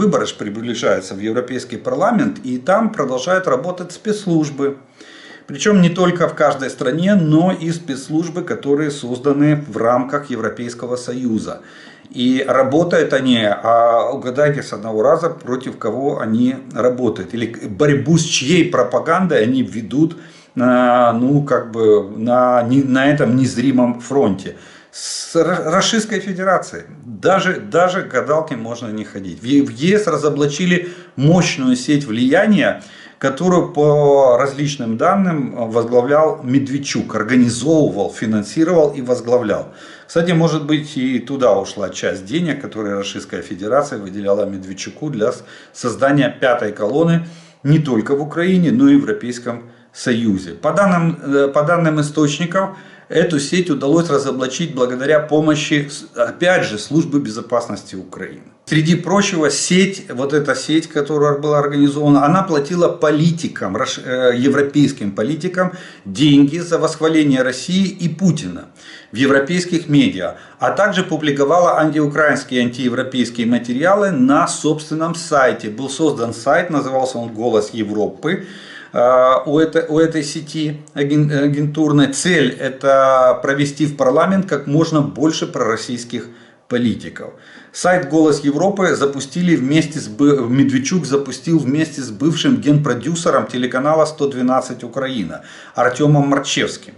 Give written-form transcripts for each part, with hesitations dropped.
выборы же приближаются в Европейский парламент, и там продолжают работать спецслужбы. Причем не только в каждой стране, но и спецслужбы, которые созданы в рамках Европейского Союза. И работают они, угадайте с одного раза, против кого они работают. Или борьбу с чьей пропагандой они ведут ну, как бы на этом незримом фронте. С Российской Федерацией. Даже к гадалке можно не ходить. В ЕС разоблачили мощную сеть влияния, которую по различным данным возглавлял Медведчук, организовывал, финансировал и возглавлял. Кстати, может быть, и туда ушла часть денег, которые Российская Федерация выделяла Медведчуку для создания пятой колонны не только в Украине, но и в Европейском Союзе. По данным источников, эту сеть удалось разоблачить благодаря помощи, опять же, Службы безопасности Украины. Среди прочего, вот эта сеть, которая была организована, она платила политикам, европейским политикам деньги за восхваление России и Путина в европейских медиа, а также публиковала антиукраинские и антиевропейские материалы на собственном сайте. Был создан сайт, назывался он «Голос Европы». У этой сети агентурной цель — это провести в парламент как можно больше пророссийских политиков. Сайт «Голос Европы» Медведчук запустил вместе с бывшим генпродюсером телеканала 112 Украина Артемом Марчевским.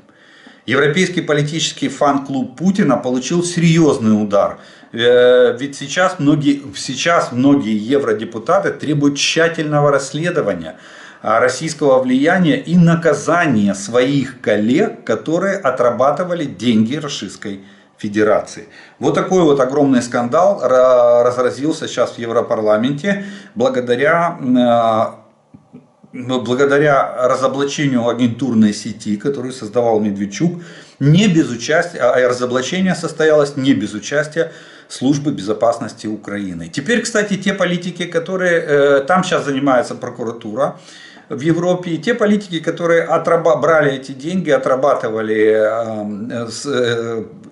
Европейский политический фан-клуб Путина получил серьезный удар. Ведь сейчас многие евродепутаты требуют тщательного расследования российского влияния и наказания своих коллег, которые отрабатывали деньги Российской Федерации. Вот такой вот огромный скандал разразился сейчас в Европарламенте благодаря разоблачению агентурной сети, которую создавал Медведчук, не без участия, а разоблачение состоялось не без участия Службы безопасности Украины. Теперь, кстати, те политики, которые там сейчас занимается прокуратура в Европе, и те политики, которые брали эти деньги, отрабатывали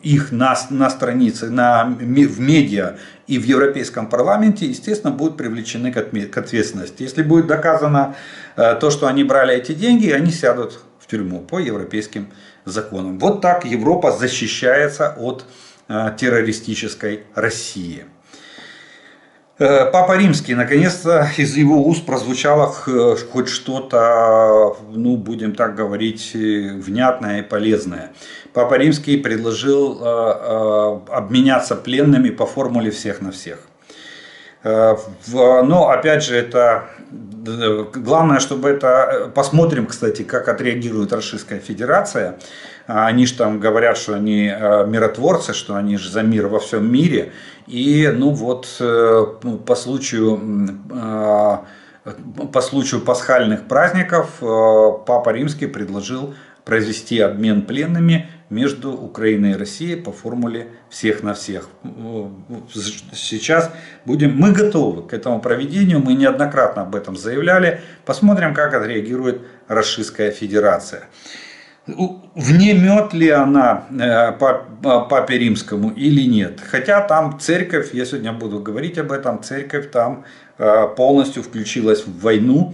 их на странице, в медиа и в Европейском парламенте, естественно, будут привлечены к ответственности. Если будет доказано то, что они брали эти деньги, они сядут в тюрьму по европейским законам. Вот так Европа защищается от террористической России. Папа Римский, наконец-то из его уст прозвучало хоть что-то, ну, будем так говорить, внятное и полезное. Папа Римский предложил обменяться пленными по формуле всех на всех. Но опять же, это главное, чтобы это... Посмотрим, кстати, как отреагирует Российская Федерация. Они же там говорят, что они миротворцы, что они же за мир во всем мире. И ну вот по случаю пасхальных праздников Папа Римский предложил произвести обмен пленными между Украиной и Россией по формуле всех на всех. Сейчас мы готовы к этому проведению, мы неоднократно об этом заявляли. Посмотрим, как отреагирует Российская Федерация. Внемет ли она Папе Римскому или нет? Хотя там церковь, я сегодня буду говорить об этом, церковь там полностью включилась в войну.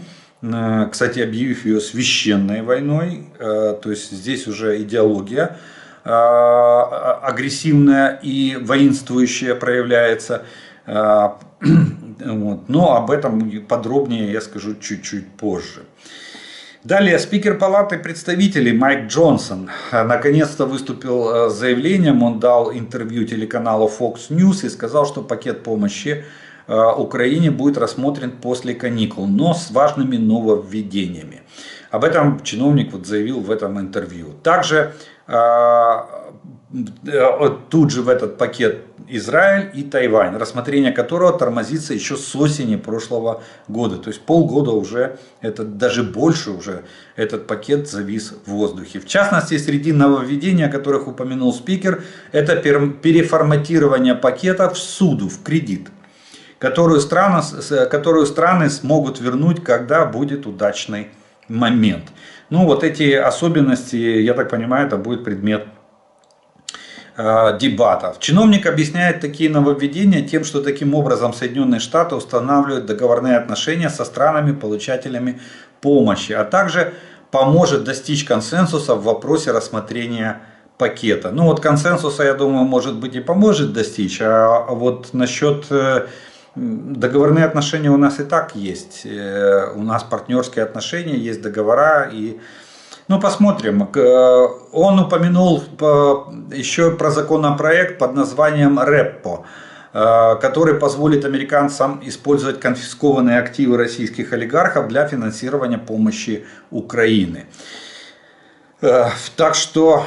Кстати, объявив ее священной войной, то есть здесь уже идеология агрессивная и воинствующая проявляется. Но об этом подробнее я скажу чуть-чуть позже. Далее, спикер Палаты представителей Майк Джонсон наконец-то выступил с заявлением. Он дал интервью телеканалу Fox News и сказал, что пакет помощи Украине будет рассмотрен после каникул, но с важными нововведениями. Об этом чиновник заявил в этом интервью. Также тут же в этот пакет Израиль и Тайвань, рассмотрение которого тормозится еще с осени прошлого года. То есть полгода уже, даже больше уже, этот пакет завис в воздухе. В частности, среди нововведений, о которых упомянул спикер, это переформатирование пакета в суду, в кредит, которую страны смогут вернуть, когда будет удачный момент. Ну вот эти особенности, я так понимаю, это будет предмет дебатов. Чиновник объясняет такие нововведения тем, что таким образом Соединенные Штаты устанавливают договорные отношения со странами-получателями помощи, а также поможет достичь консенсуса в вопросе рассмотрения пакета. Ну вот консенсуса, я думаю, может быть и поможет достичь, а вот насчет договорные отношения у нас и так есть. У нас партнерские отношения, есть договора и ну, посмотрим. Он упомянул еще про законопроект под названием РЭППО, который позволит американцам использовать конфискованные активы российских олигархов для финансирования помощи Украины. Так что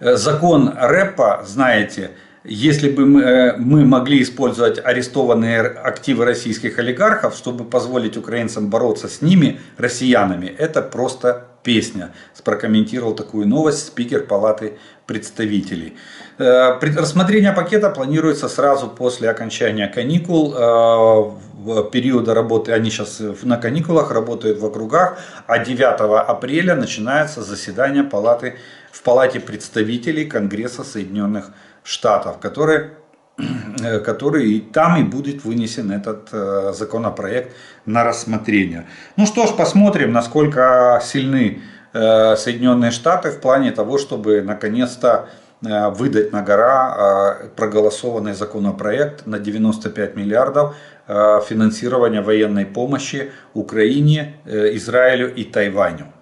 закон РЭППО, знаете, если бы мы могли использовать арестованные активы российских олигархов, чтобы позволить украинцам бороться с ними, россиянами, это просто песня. Прокомментировал такую новость спикер Палаты представителей. Рассмотрение пакета планируется сразу после окончания каникул. Периода работы, они сейчас на каникулах, работают в округах, а 9 апреля начинается заседание в Палате представителей Конгресса Соединенных Штатов, который и там и будет вынесен этот законопроект на рассмотрение. Ну что ж, посмотрим, насколько сильны Соединенные Штаты в плане того, чтобы наконец-то выдать на гора проголосованный законопроект на 95 миллиардов финансирования военной помощи Украине, Израилю и Тайваню.